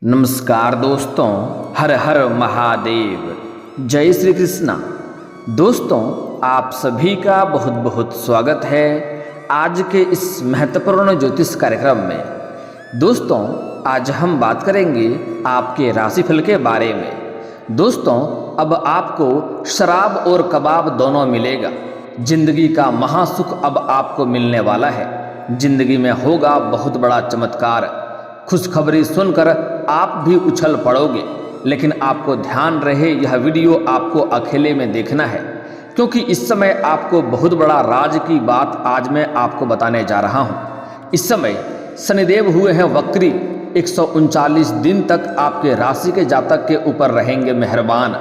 नमस्कार दोस्तों, हर हर महादेव, जय श्री कृष्णा। दोस्तों, आप सभी का बहुत बहुत स्वागत है आज के इस महत्वपूर्ण ज्योतिष कार्यक्रम में। दोस्तों, आज हम बात करेंगे आपके राशिफल के बारे में। दोस्तों, अब आपको शराब और कबाब दोनों मिलेगा। जिंदगी का महासुख अब आपको मिलने वाला है। जिंदगी में होगा बहुत बड़ा चमत्कार। खुशखबरी सुनकर आप भी उछल पड़ोगे, लेकिन आपको ध्यान रहे यह वीडियो आपको अकेले में देखना है, क्योंकि इस समय आपको बहुत बड़ा राज की बात आज मैं आपको बताने जा रहा हूँ। इस समय शनिदेव हुए हैं वक्री। 139 दिन तक आपके राशि के जातक के ऊपर रहेंगे मेहरबान।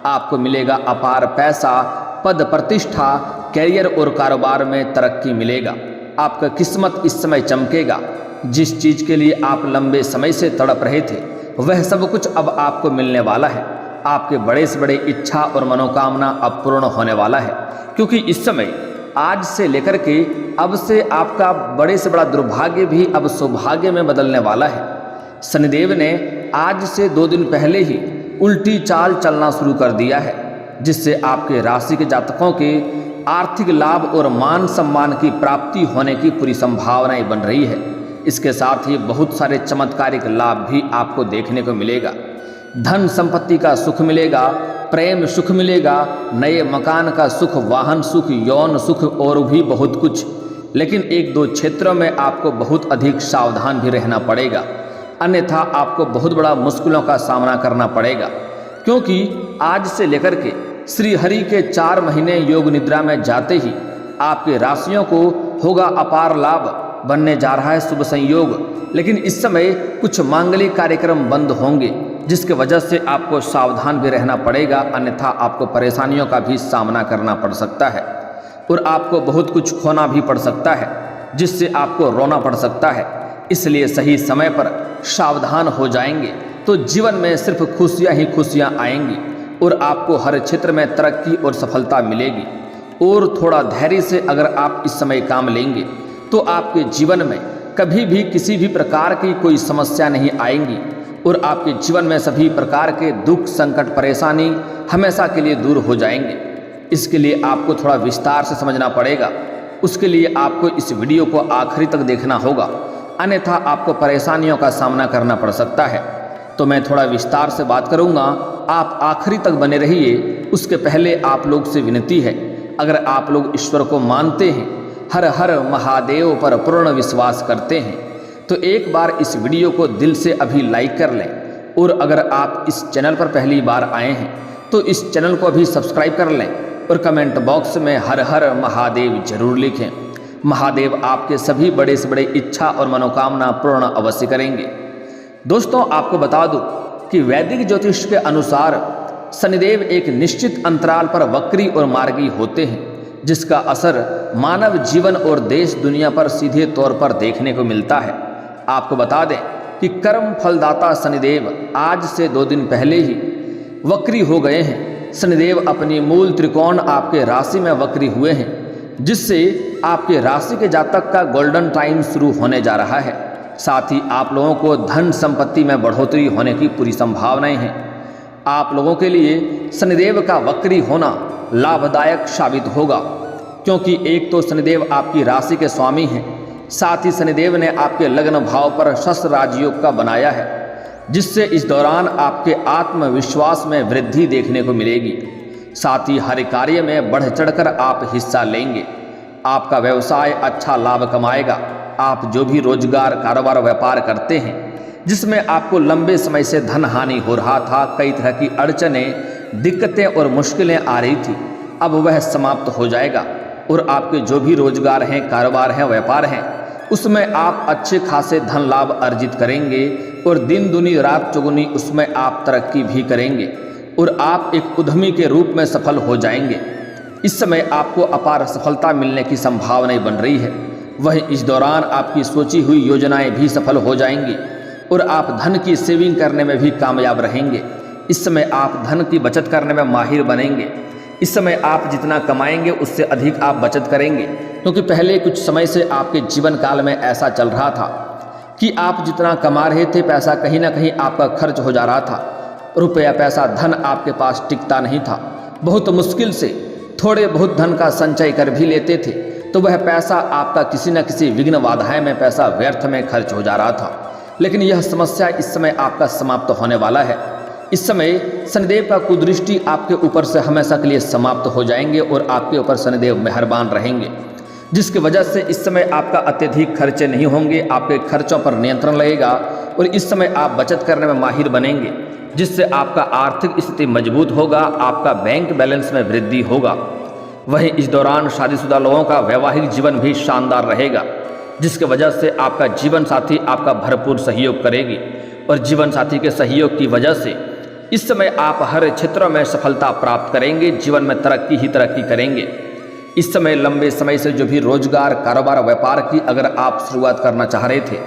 आपको मिलेगा अपार पैसा, पद प्रतिष्ठा, कैरियर और कारोबार में तरक्की मिलेगा। आपका किस्मत इस समय चमकेगा। जिस चीज़ के लिए आप लंबे समय से तड़प रहे थे वह सब कुछ अब आपको मिलने वाला है। आपके बड़े से बड़े इच्छा और मनोकामना अब पूर्ण होने वाला है, क्योंकि इस समय आज से लेकर के अब से आपका बड़े से बड़ा दुर्भाग्य भी अब सौभाग्य में बदलने वाला है। शनिदेव ने आज से 2 दिन पहले ही उल्टी चाल चलना शुरू कर दिया है, जिससे आपके राशि के जातकों के आर्थिक लाभ और मान सम्मान की प्राप्ति होने की पूरी संभावनाएं बन रही है। इसके साथ ही बहुत सारे चमत्कारिक लाभ भी आपको देखने को मिलेगा। धन संपत्ति का सुख मिलेगा, प्रेम सुख मिलेगा, नए मकान का सुख, वाहन सुख, यौन सुख और भी बहुत कुछ। लेकिन 1-2 क्षेत्रों में आपको बहुत अधिक सावधान भी रहना पड़ेगा, अन्यथा आपको बहुत बड़ा मुश्किलों का सामना करना पड़ेगा। क्योंकि आज से लेकर के श्री हरि के 4 महीने योग निद्रा में जाते ही आपके राशियों को होगा अपार लाभ, बनने जा रहा है शुभ संयोग। लेकिन इस समय कुछ मांगलिक कार्यक्रम बंद होंगे, जिसके वजह से आपको सावधान भी रहना पड़ेगा, अन्यथा आपको परेशानियों का भी सामना करना पड़ सकता है और आपको बहुत कुछ खोना भी पड़ सकता है, जिससे आपको रोना पड़ सकता है। इसलिए सही समय पर सावधान हो जाएंगे तो जीवन में सिर्फ खुशियां ही खुशियां आएंगी और आपको हर क्षेत्र में तरक्की और सफलता मिलेगी। और थोड़ा धैर्य से अगर आप इस समय काम लेंगे तो आपके जीवन में कभी भी किसी भी प्रकार की कोई समस्या नहीं आएंगी और आपके जीवन में सभी प्रकार के दुख, संकट, परेशानी हमेशा के लिए दूर हो जाएंगे। इसके लिए आपको थोड़ा विस्तार से समझना पड़ेगा। उसके लिए आपको इस वीडियो को आखिरी तक देखना होगा, अन्यथा आपको परेशानियों का सामना करना पड़ सकता है। तो मैं थोड़ा विस्तार से बात करूँगा, आप आखिरी तक बने रहिए। उसके पहले आप लोग से विनती है, अगर आप लोग ईश्वर को मानते हैं, हर हर महादेव पर पूर्ण विश्वास करते हैं, तो एक बार इस वीडियो को दिल से अभी लाइक कर लें। और अगर आप इस चैनल पर पहली बार आए हैं तो इस चैनल को अभी सब्सक्राइब कर लें और कमेंट बॉक्स में हर हर महादेव जरूर लिखें। महादेव आपके सभी बड़े से बड़े इच्छा और मनोकामना पूर्ण अवश्य करेंगे। दोस्तों, आपको बता दूं कि वैदिक ज्योतिष के अनुसार शनिदेव एक निश्चित अंतराल पर वक्री और मार्गी होते हैं, जिसका असर मानव जीवन और देश दुनिया पर सीधे तौर पर देखने को मिलता है। आपको बता दें कि कर्म फलदाता शनिदेव आज से 2 दिन पहले ही वक्री हो गए हैं। शनिदेव अपनी मूल त्रिकोण आपके राशि में वक्री हुए हैं, जिससे आपके राशि के जातक का गोल्डन टाइम शुरू होने जा रहा है। साथ ही आप लोगों को धन संपत्ति में बढ़ोतरी होने की पूरी संभावनाएं हैं। आप लोगों के लिए शनिदेव का वक्री होना लाभदायक साबित होगा, क्योंकि एक तो शनिदेव आपकी राशि के स्वामी हैं, साथ ही शनिदेव ने आपके लग्न भाव पर शस्त्र राजयोग का बनाया है, जिससे इस दौरान आपके आत्मविश्वास में वृद्धि देखने को मिलेगी। साथ ही हर कार्य में बढ़ चढ़कर आप हिस्सा लेंगे। आपका व्यवसाय अच्छा लाभ कमाएगा। आप जो भी रोजगार, कारोबार, व्यापार करते हैं, जिसमें आपको लंबे समय से धन हानि हो रहा था, कई तरह की अड़चनें, दिक्कतें और मुश्किलें आ रही थी, अब वह समाप्त हो जाएगा और आपके जो भी रोजगार हैं, कारोबार हैं, व्यापार हैं, उसमें आप अच्छे खासे धन लाभ अर्जित करेंगे और दिन दुनी रात चौगुनी उसमें आप तरक्की भी करेंगे और आप एक उद्यमी के रूप में सफल हो जाएंगे। इस समय आपको अपार सफलता मिलने की संभावनाएं बन रही है। वहीं इस दौरान आपकी सोची हुई योजनाएं भी सफल हो जाएंगी और आप धन की सेविंग करने में भी कामयाब रहेंगे। इस समय आप धन की बचत करने में माहिर बनेंगे। इस समय आप जितना कमाएंगे उससे अधिक आप बचत करेंगे, क्योंकि पहले कुछ समय से आपके जीवन काल में ऐसा चल रहा था। कि आप जितना कमा रहे थे पैसा कहीं ना कहीं आपका खर्च हो जा रहा था। रुपया पैसा धन आपके पास टिकता नहीं था। बहुत मुश्किल से थोड़े बहुत धन का संचय कर भी लेते थे तो वह पैसा आपका किसी न किसी विघ्न बाधाएं में पैसा व्यर्थ में खर्च हो जा रहा था। लेकिन यह समस्या इस समय आपका समाप्त होने वाला है। इस समय शनिदेव का कुदृष्टि आपके ऊपर से हमेशा के लिए समाप्त हो जाएंगे और आपके ऊपर शनिदेव मेहरबान रहेंगे, जिसकी वजह से इस समय आपका अत्यधिक खर्चे नहीं होंगे। आपके खर्चों पर नियंत्रण लगेगा और इस समय आप बचत करने में माहिर बनेंगे, जिससे आपका आर्थिक स्थिति मजबूत होगा, आपका बैंक बैलेंस में वृद्धि होगा। वहीं इस दौरान शादीशुदा लोगों का वैवाहिक जीवन भी शानदार रहेगा, जिसकी वजह से आपका जीवन साथी आपका भरपूर सहयोग करेगी और जीवन साथी के सहयोग की वजह से इस समय आप हर क्षेत्र में सफलता प्राप्त करेंगे, जीवन में तरक्की ही तरक्की करेंगे। इस समय लंबे समय से जो भी रोजगार, कारोबार, व्यापार की अगर आप शुरुआत करना चाह रहे थे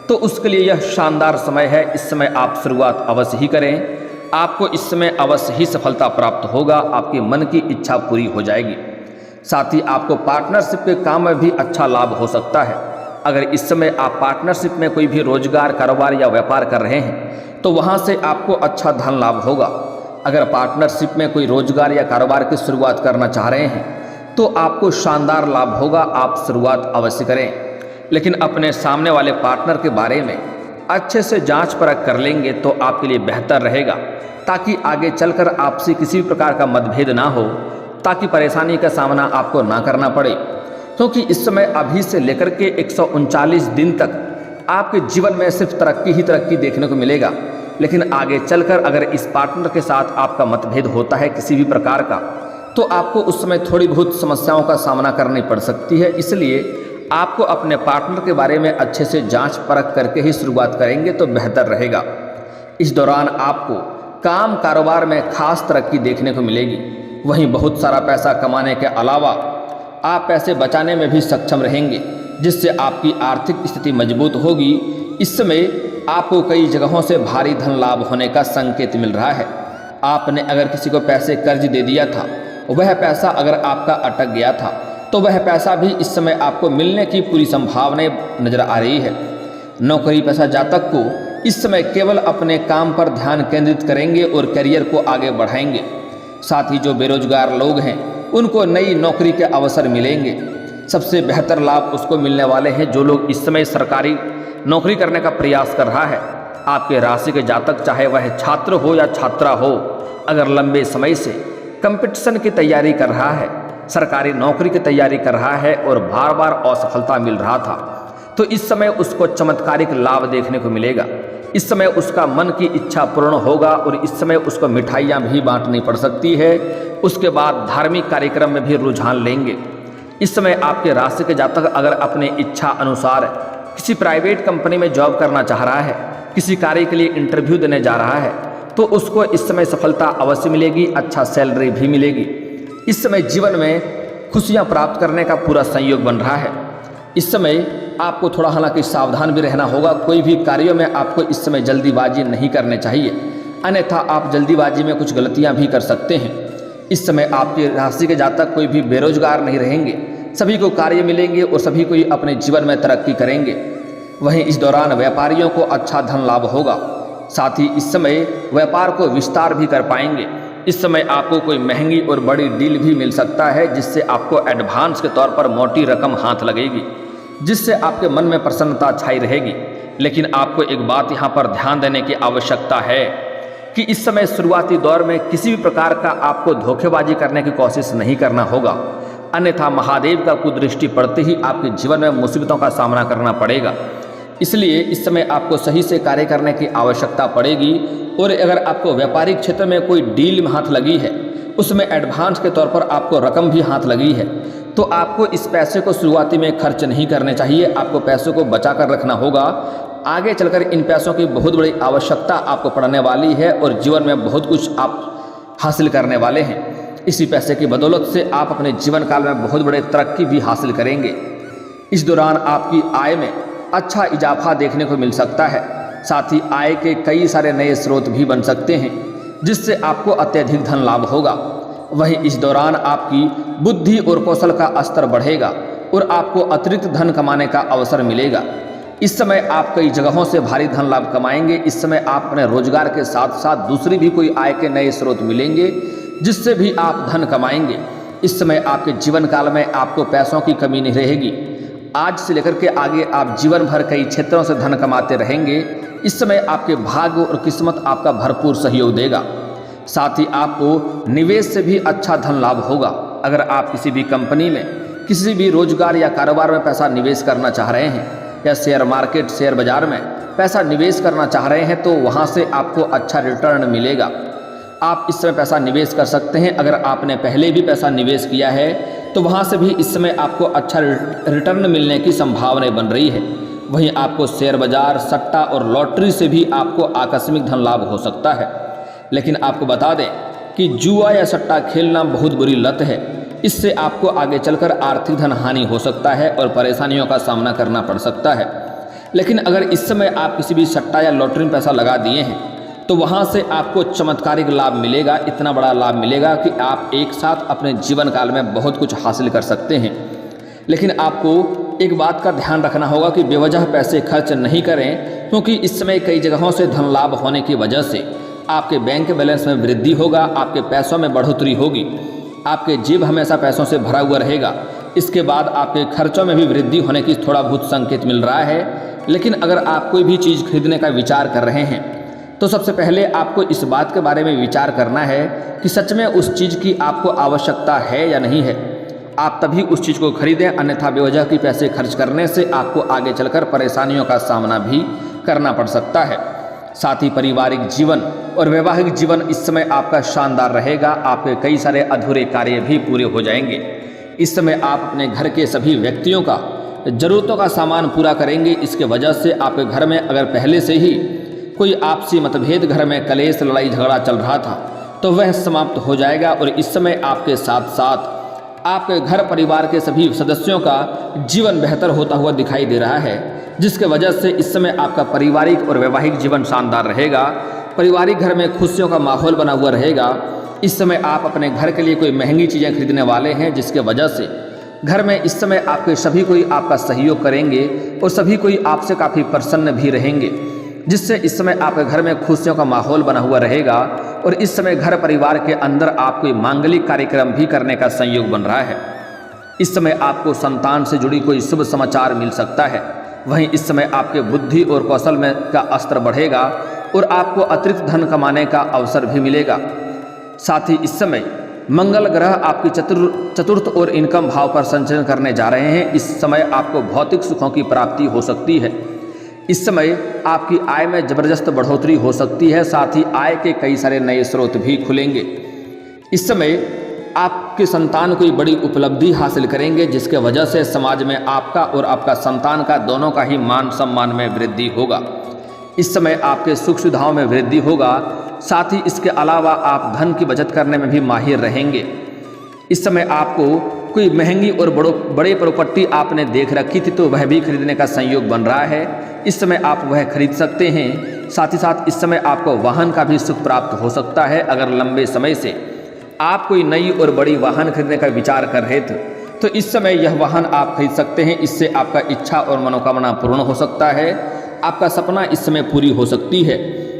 तो उसके लिए यह शानदार समय है। इस समय आप शुरुआत अवश्य ही करें, आपको इस समय अवश्य ही सफलता प्राप्त होगा, आपकी मन की इच्छा पूरी हो जाएगी। साथ ही आपको पार्टनरशिप के काम में भी अच्छा लाभ हो सकता है। अगर इस समय आप पार्टनरशिप में कोई भी रोजगार, कारोबार या व्यापार कर रहे हैं तो वहाँ से आपको अच्छा धन लाभ होगा। अगर पार्टनरशिप में कोई रोजगार या कारोबार की शुरुआत करना चाह रहे हैं तो आपको शानदार लाभ होगा, आप शुरुआत अवश्य करें। लेकिन अपने सामने वाले पार्टनर के बारे में अच्छे से जांच परख कर लेंगे तो आपके लिए बेहतर रहेगा, ताकि आगे चलकर आपसे किसी प्रकार का मतभेद ना हो, ताकि परेशानी का सामना आपको ना करना पड़े। क्योंकि इस समय अभी से लेकर के 139 दिन तक आपके जीवन में सिर्फ तरक्की ही तरक्की देखने को मिलेगा। लेकिन आगे चलकर अगर इस पार्टनर के साथ आपका मतभेद होता है किसी भी प्रकार का तो आपको उस समय थोड़ी बहुत समस्याओं का सामना करनी पड़ सकती है। इसलिए आपको अपने पार्टनर के बारे में अच्छे से जांच परख करके ही शुरुआत करेंगे तो बेहतर रहेगा। इस दौरान आपको काम कारोबार में खास तरक्की देखने को मिलेगी। वहीं बहुत सारा पैसा कमाने के अलावा आप पैसे बचाने में भी सक्षम रहेंगे, जिससे आपकी आर्थिक स्थिति मजबूत होगी। इस समय आपको कई जगहों से भारी धन लाभ होने का संकेत मिल रहा है। आपने अगर किसी को पैसे कर्ज दे दिया था, वह पैसा अगर आपका अटक गया था तो वह पैसा भी इस समय आपको मिलने की पूरी संभावनाएं नजर आ रही है। नौकरी पेशा जातक को इस समय केवल अपने काम पर ध्यान केंद्रित करेंगे और करियर को आगे बढ़ाएंगे। साथ ही जो बेरोजगार लोग हैं उनको नई नौकरी के अवसर मिलेंगे। सबसे बेहतर लाभ उसको मिलने वाले हैं जो लोग इस समय सरकारी नौकरी करने का प्रयास कर रहा है। आपके राशि के जातक, चाहे वह छात्र हो या छात्रा हो, अगर लंबे समय से कंपटीशन की तैयारी कर रहा है, सरकारी नौकरी की तैयारी कर रहा है और बार बार असफलता मिल रहा था, तो इस समय उसको चमत्कारिक लाभ देखने को मिलेगा। इस समय उसका मन की इच्छा पूर्ण होगा और इस समय उसको मिठाइयाँ भी बांटनी पड़ सकती है। उसके बाद धार्मिक कार्यक्रम में भी रुझान लेंगे। इस समय आपके राशि के जातक अगर अपने इच्छा अनुसार किसी प्राइवेट कंपनी में जॉब करना चाह रहा है, किसी कार्य के लिए इंटरव्यू देने जा रहा है, तो उसको इस समय सफलता अवश्य मिलेगी, अच्छा सैलरी भी मिलेगी। इस समय जीवन में खुशियां प्राप्त करने का पूरा संयोग बन रहा है। इस समय आपको थोड़ा हालांकि सावधान भी रहना होगा। कोई भी कार्यों में आपको इस समय जल्दीबाजी नहीं करनी चाहिए, अन्यथा आप जल्दीबाजी में कुछ गलतियां भी कर सकते हैं। इस समय आपकी राशि के जातक कोई भी बेरोजगार नहीं रहेंगे, सभी को कार्य मिलेंगे और सभी कोई अपने जीवन में तरक्की करेंगे। वहीं इस दौरान व्यापारियों को अच्छा धन लाभ होगा। साथ ही इस समय व्यापार को विस्तार भी कर पाएंगे। इस समय आपको कोई महंगी और बड़ी डील भी मिल सकता है, जिससे आपको एडवांस के तौर पर मोटी रकम हाथ लगेगी, जिससे आपके मन में प्रसन्नता छाई रहेगी। लेकिन आपको एक बात यहाँ पर ध्यान देने की आवश्यकता है कि इस समय शुरुआती दौर में किसी भी प्रकार का आपको धोखेबाजी करने की कोशिश नहीं करना होगा, अन्यथा महादेव का कुदृष्टि पड़ते ही आपके जीवन में मुसीबतों का सामना करना पड़ेगा। इसलिए इस समय आपको सही से कार्य करने की आवश्यकता पड़ेगी। और अगर आपको व्यापारिक क्षेत्र में कोई डील में हाथ लगी है, उसमें एडवांस के तौर पर आपको रकम भी हाथ लगी है, तो आपको इस पैसे को शुरुआती में खर्च नहीं करने चाहिए। आपको पैसों को बचा कर रखना होगा। आगे चलकर इन पैसों की बहुत बड़ी आवश्यकता आपको पड़ने वाली है और जीवन में बहुत कुछ आप हासिल करने वाले हैं। इसी पैसे की बदौलत से आप अपने जीवन काल में बहुत बड़े तरक्की भी हासिल करेंगे। इस दौरान आपकी आय में अच्छा इजाफा देखने को मिल सकता है। साथ ही आय के कई सारे नए स्रोत भी बन सकते हैं, जिससे आपको अत्यधिक धन लाभ होगा। वहीं इस दौरान आपकी बुद्धि और कौशल का स्तर बढ़ेगा और आपको अतिरिक्त धन कमाने का अवसर मिलेगा। इस समय आप कई जगहों से भारी धन लाभ कमाएंगे। इस समय आप अपने रोजगार के साथ साथ दूसरी भी कोई आय के नए स्रोत मिलेंगे जिससे भी आप धन कमाएंगे। इस समय आपके जीवन काल में आपको पैसों की कमी नहीं रहेगी। आज से लेकर के आगे आप जीवन भर कई क्षेत्रों से धन कमाते रहेंगे। इस समय आपके भाग्य और किस्मत आपका भरपूर सहयोग देगा। साथ ही आपको निवेश से भी अच्छा धन लाभ होगा। अगर आप किसी भी कंपनी में, किसी भी रोजगार या कारोबार में पैसा निवेश करना चाह रहे हैं या शेयर मार्केट, शेयर बाजार में पैसा निवेश करना चाह रहे हैं तो वहाँ से आपको अच्छा रिटर्न मिलेगा। आप इस समय पैसा निवेश कर सकते हैं। अगर आपने पहले भी पैसा निवेश किया है तो वहाँ से भी इस समय आपको अच्छा रिटर्न मिलने की संभावना बन रही है। वहीं आपको शेयर बाजार, सट्टा और लॉटरी से भी आपको आकस्मिक धन लाभ हो सकता है। लेकिन आपको बता दें कि जुआ या सट्टा खेलना बहुत बुरी लत है। इससे आपको आगे चलकर आर्थिक धन हानि हो सकता है और परेशानियों का सामना करना पड़ सकता है। लेकिन अगर इस समय आप किसी भी सट्टा या लॉटरी में पैसा लगा दिए हैं तो वहाँ से आपको चमत्कारिक लाभ मिलेगा। इतना बड़ा लाभ मिलेगा कि आप एक साथ अपने जीवन काल में बहुत कुछ हासिल कर सकते हैं। लेकिन आपको एक बात का ध्यान रखना होगा कि बेवजह पैसे खर्च नहीं करें, क्योंकि इस समय कई जगहों से धन लाभ होने की वजह से आपके बैंक बैलेंस में वृद्धि होगा, आपके पैसों में बढ़ोतरी होगी, आपके जेब हमेशा पैसों से भरा हुआ रहेगा। इसके बाद आपके खर्चों में भी वृद्धि होने की थोड़ा बहुत संकेत मिल रहा है। लेकिन अगर आप कोई भी चीज़ खरीदने का विचार कर रहे हैं तो सबसे पहले आपको इस बात के बारे में विचार करना है कि सच में उस चीज़ की आपको आवश्यकता है या नहीं है। आप तभी उस चीज़ को खरीदें, अन्यथा बेवजह की पैसे खर्च करने से आपको आगे चलकर परेशानियों का सामना भी करना पड़ सकता है। साथ ही पारिवारिक जीवन और वैवाहिक जीवन इस समय आपका शानदार रहेगा। आपके कई सारे अधूरे कार्य भी पूरे हो जाएंगे। इस समय आप अपने घर के सभी व्यक्तियों का ज़रूरतों का सामान पूरा करेंगे। इसके वजह से आपके घर में अगर पहले से ही कोई आपसी मतभेद, घर में कलेश, लड़ाई झगड़ा चल रहा था तो वह समाप्त हो जाएगा। और इस समय आपके साथ साथ आपके घर परिवार के सभी सदस्यों का जीवन बेहतर होता हुआ दिखाई दे रहा है, जिसके वजह से इस समय आपका पारिवारिक और वैवाहिक जीवन शानदार रहेगा। पारिवारिक घर में खुशियों का माहौल बना हुआ रहेगा। इस समय आप अपने घर के लिए कोई महंगी चीज़ें खरीदने वाले हैं, जिसके वजह से घर में इस समय आपके सभी कोई आपका सहयोग करेंगे और सभी कोई आपसे काफ़ी प्रसन्न भी रहेंगे, जिससे इस समय आपके घर में खुशियों का माहौल बना हुआ रहेगा। और इस समय घर परिवार के अंदर आप कोई मांगलिक कार्यक्रम भी करने का संयोग बन रहा है। इस समय आपको संतान से जुड़ी कोई शुभ समाचार मिल सकता है। वहीं इस समय आपके बुद्धि और कौशल में का अस्त्र बढ़ेगा और आपको अतिरिक्त धन कमाने का अवसर भी मिलेगा। साथ ही इस समय मंगल ग्रह आपकी चतुर्थ और इनकम भाव पर संचरण करने जा रहे हैं। इस समय आपको भौतिक सुखों की प्राप्ति हो सकती है। इस समय आपकी आय में जबरदस्त बढ़ोतरी हो सकती है। साथ ही आय के कई सारे नए स्रोत भी खुलेंगे। इस समय आपके संतान कोई बड़ी उपलब्धि हासिल करेंगे, जिसके वजह से समाज में आपका और आपका संतान का दोनों का ही मान सम्मान में वृद्धि होगा। इस समय आपके सुख सुविधाओं में वृद्धि होगा। साथ ही इसके अलावा आप धन की बचत करने में भी माहिर रहेंगे। इस समय आपको कोई महंगी और बड़े प्रॉपर्टी आपने देख रखी थी तो वह भी खरीदने का संयोग बन रहा है। इस समय आप वह खरीद सकते हैं। साथ ही साथ इस समय आपको वाहन का भी सुख प्राप्त हो सकता है। अगर लंबे समय से आप कोई नई और बड़ी वाहन खरीदने का विचार कर रहे थे तो इस समय यह वाहन आप खरीद सकते हैं। इससे आपका इच्छा और मनोकामना पूर्ण हो सकता है। आपका सपना इस समय पूरी हो सकती है।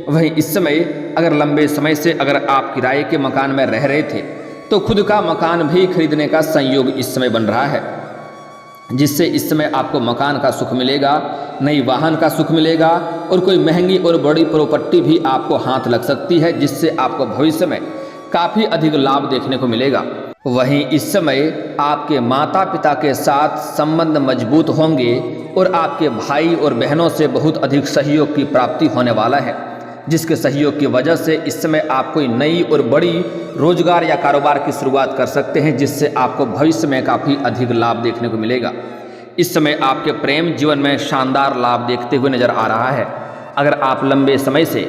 वहीं इस समय अगर लंबे समय से अगर आप किराए के मकान में रह रहे थे तो खुद का मकान भी खरीदने का संयोग इस समय बन रहा है, जिससे इस समय आपको मकान का सुख मिलेगा, नई वाहन का सुख मिलेगा और कोई महंगी और बड़ी प्रॉपर्टी भी आपको हाथ लग सकती है, जिससे आपको भविष्य में काफ़ी अधिक लाभ देखने को मिलेगा। वहीं इस समय आपके माता पिता के साथ संबंध मजबूत होंगे और आपके भाई और बहनों से बहुत अधिक सहयोग की प्राप्ति होने वाला है, जिसके सहयोग की वजह से इस समय आप कोई नई और बड़ी रोजगार या कारोबार की शुरुआत कर सकते हैं, जिससे आपको भविष्य में काफ़ी अधिक लाभ देखने को मिलेगा। इस समय आपके प्रेम जीवन में शानदार लाभ देखते हुए नजर आ रहा है। अगर आप लंबे समय से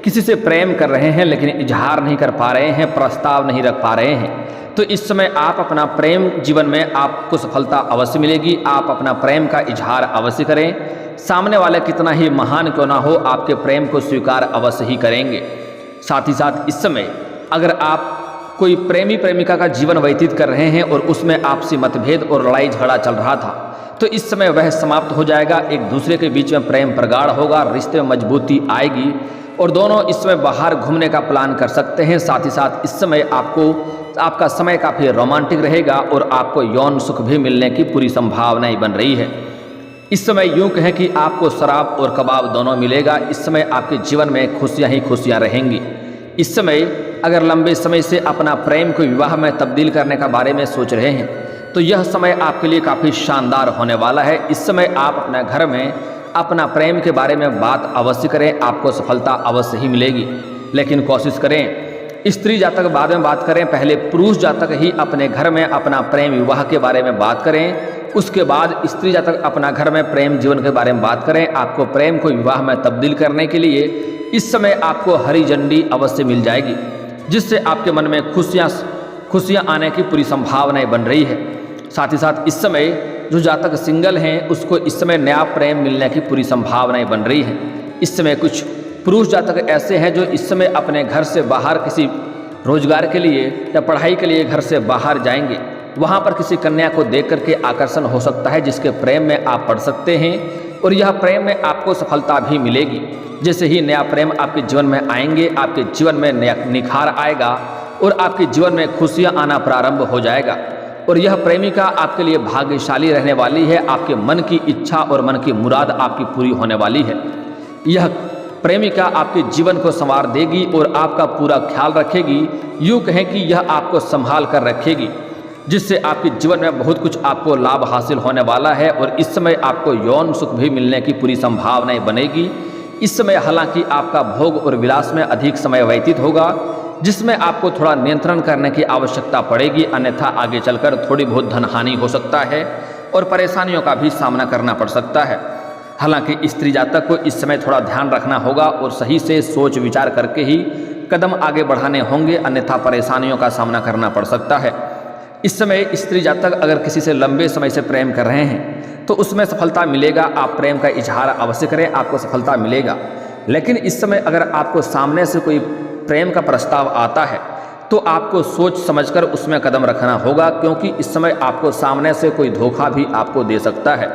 किसी से प्रेम कर रहे हैं लेकिन इजहार नहीं कर पा रहे हैं, प्रस्ताव नहीं रख पा रहे हैं, तो इस समय आप अपना प्रेम जीवन में आपको सफलता अवश्य मिलेगी। आप अपना प्रेम का इजहार अवश्य करें। सामने वाला कितना ही महान क्यों ना हो, आपके प्रेम को स्वीकार अवश्य ही करेंगे। साथ ही साथ इस समय अगर आप कोई प्रेमी प्रेमिका का जीवन व्यतीत कर रहे हैं और उसमें आपसी मतभेद और लड़ाई झगड़ा चल रहा था, तो इस समय वह समाप्त हो जाएगा। एक दूसरे के बीच में प्रेम प्रगाढ़ होगा, रिश्ते में मजबूती आएगी और दोनों इस समय बाहर घूमने का प्लान कर सकते हैं। साथ ही साथ इस समय आपका समय काफ़ी रोमांटिक रहेगा और आपको यौन सुख भी मिलने की पूरी संभावनाएं बन रही है। इस समय यूँ कहें कि आपको शराब और कबाब दोनों मिलेगा। इस समय आपके जीवन में खुशियाँ ही खुशियाँ रहेंगी। इस समय अगर लंबे समय से अपना प्रेम को विवाह में तब्दील करने का बारे में सोच रहे हैं, तो यह समय आपके लिए काफ़ी शानदार होने वाला है। इस समय आप अपने घर में अपना प्रेम के बारे में बात अवश्य करें, आपको सफलता अवश्य ही मिलेगी। लेकिन कोशिश करें स्त्री जातक बाद में बात करें, पहले पुरुष जातक ही अपने घर में अपना प्रेम विवाह के बारे में बात करें, उसके बाद स्त्री जातक अपना घर में प्रेम जीवन के बारे में बात करें। आपको प्रेम को विवाह में तब्दील करने के लिए इस समय आपको हरी झंडी अवश्य मिल जाएगी, जिससे आपके मन में खुशियाँ आने की पूरी संभावनाएं बन रही है। साथ ही साथ इस समय जो जातक सिंगल हैं उसको इस समय नया प्रेम मिलने की पूरी संभावनाएं बन रही हैं। इस समय कुछ पुरुष जातक ऐसे हैं जो इस समय अपने घर से बाहर किसी रोजगार के लिए या पढ़ाई के लिए घर से बाहर जाएंगे। वहाँ पर किसी कन्या को देख करके आकर्षण हो सकता है, जिसके प्रेम में आप पड़ सकते हैं और यह प्रेम में आपको सफलता भी मिलेगी। जैसे ही नया प्रेम आपके जीवन में आएंगे, आपके जीवन में नया निखार आएगा और आपके जीवन में खुशियाँ आना प्रारंभ हो जाएगा और यह प्रेमिका आपके लिए भाग्यशाली रहने वाली है। आपके मन की इच्छा और मन की मुराद आपकी पूरी होने वाली है। यह प्रेमिका आपके जीवन को संवार देगी और आपका पूरा ख्याल रखेगी। यूँ कहें कि यह आपको संभाल कर रखेगी, जिससे आपके जीवन में बहुत कुछ आपको लाभ हासिल होने वाला है और इस समय आपको यौन सुख भी मिलने की पूरी संभावनाएं बनेगी। इस समय हालांकि आपका भोग और विलास में अधिक समय व्यतीत होगा, जिसमें आपको थोड़ा नियंत्रण करने की आवश्यकता पड़ेगी, अन्यथा आगे चलकर थोड़ी बहुत धन हानि हो सकता है और परेशानियों का भी सामना करना पड़ सकता है। हालांकि स्त्री जातक को इस समय थोड़ा ध्यान रखना होगा और सही से सोच विचार करके ही कदम आगे बढ़ाने होंगे, अन्यथा परेशानियों का सामना करना पड़ सकता है। इस समय स्त्री जातक अगर किसी से लंबे समय से प्रेम कर रहे हैं तो उसमें सफलता मिलेगा। आप प्रेम का इजहार अवश्य करें, आपको सफलता मिलेगा। लेकिन इस समय अगर आपको सामने से कोई प्रेम का प्रस्ताव आता है तो आपको सोच समझकर उसमें कदम रखना होगा, क्योंकि इस समय आपको सामने से कोई धोखा भी आपको दे सकता है।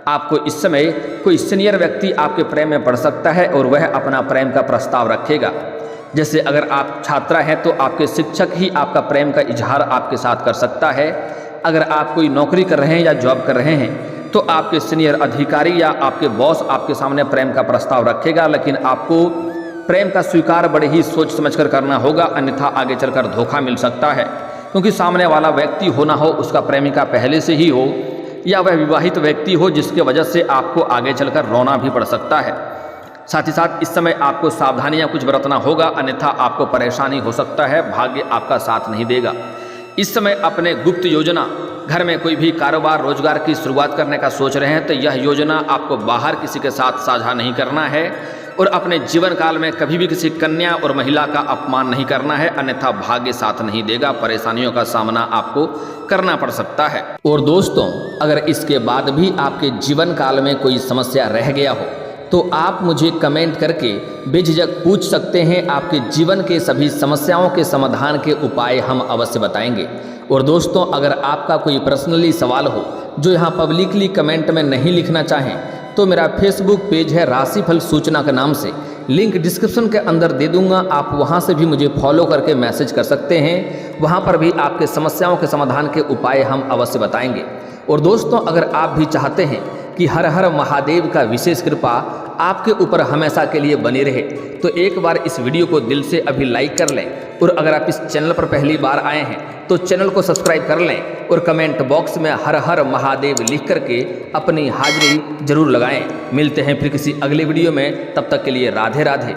आपको इस समय कोई सीनियर व्यक्ति आपके प्रेम में पड़ सकता है और वह अपना प्रेम का प्रस्ताव रखेगा। जैसे अगर आप छात्रा हैं तो आपके शिक्षक ही आपका प्रेम का इजहार आपके साथ कर सकता है। अगर आप कोई नौकरी कर रहे हैं या जॉब कर रहे हैं तो आपके सीनियर अधिकारी या आपके बॉस आपके सामने प्रेम का प्रस्ताव रखेगा, लेकिन आपको प्रेम का स्वीकार बड़े ही सोच समझकर करना होगा, अन्यथा आगे चलकर धोखा मिल सकता है। क्योंकि सामने वाला व्यक्ति हो ना हो उसका प्रेमिका पहले से ही हो या वह विवाहित व्यक्ति हो, जिसके वजह से आपको आगे चलकर रोना भी पड़ सकता है। साथ ही साथ इस समय आपको सावधानियां कुछ बरतना होगा, अन्यथा आपको परेशानी हो सकता है, भाग्य आपका साथ नहीं देगा। इस समय अपने गुप्त योजना, घर में कोई भी कारोबार रोजगार की शुरुआत करने का सोच रहे हैं तो यह योजना आपको बाहर किसी के साथ साझा नहीं करना है और अपने जीवन काल में कभी भी किसी कन्या और महिला का अपमान नहीं करना है, अन्यथा भाग्य साथ नहीं देगा, परेशानियों का सामना आपको करना पड़ सकता है। और दोस्तों, अगर इसके बाद भी आपके जीवन काल में कोई समस्या रह गया हो तो आप मुझे कमेंट करके बेझिझक पूछ सकते हैं। आपके जीवन के सभी समस्याओं के समाधान के उपाय हम अवश्य बताएंगे। और दोस्तों, अगर आपका कोई पर्सनली सवाल हो जो यहाँ पब्लिकली कमेंट में नहीं लिखना चाहें तो मेरा फेसबुक पेज है राशिफल सूचना के नाम से, लिंक डिस्क्रिप्शन के अंदर दे दूंगा। आप वहां से भी मुझे फॉलो करके मैसेज कर सकते हैं। वहां पर भी आपके समस्याओं के समाधान के उपाय हम अवश्य बताएंगे। और दोस्तों, अगर आप भी चाहते हैं कि हर हर महादेव का विशेष कृपा आपके ऊपर हमेशा के लिए बनी रहे तो एक बार इस वीडियो को दिल से अभी लाइक कर लें। और अगर आप इस चैनल पर पहली बार आए हैं तो चैनल को सब्सक्राइब कर लें और कमेंट बॉक्स में हर हर महादेव लिख करके अपनी हाजिरी जरूर लगाएं। मिलते हैं फिर किसी अगले वीडियो में, तब तक के लिए राधे राधे।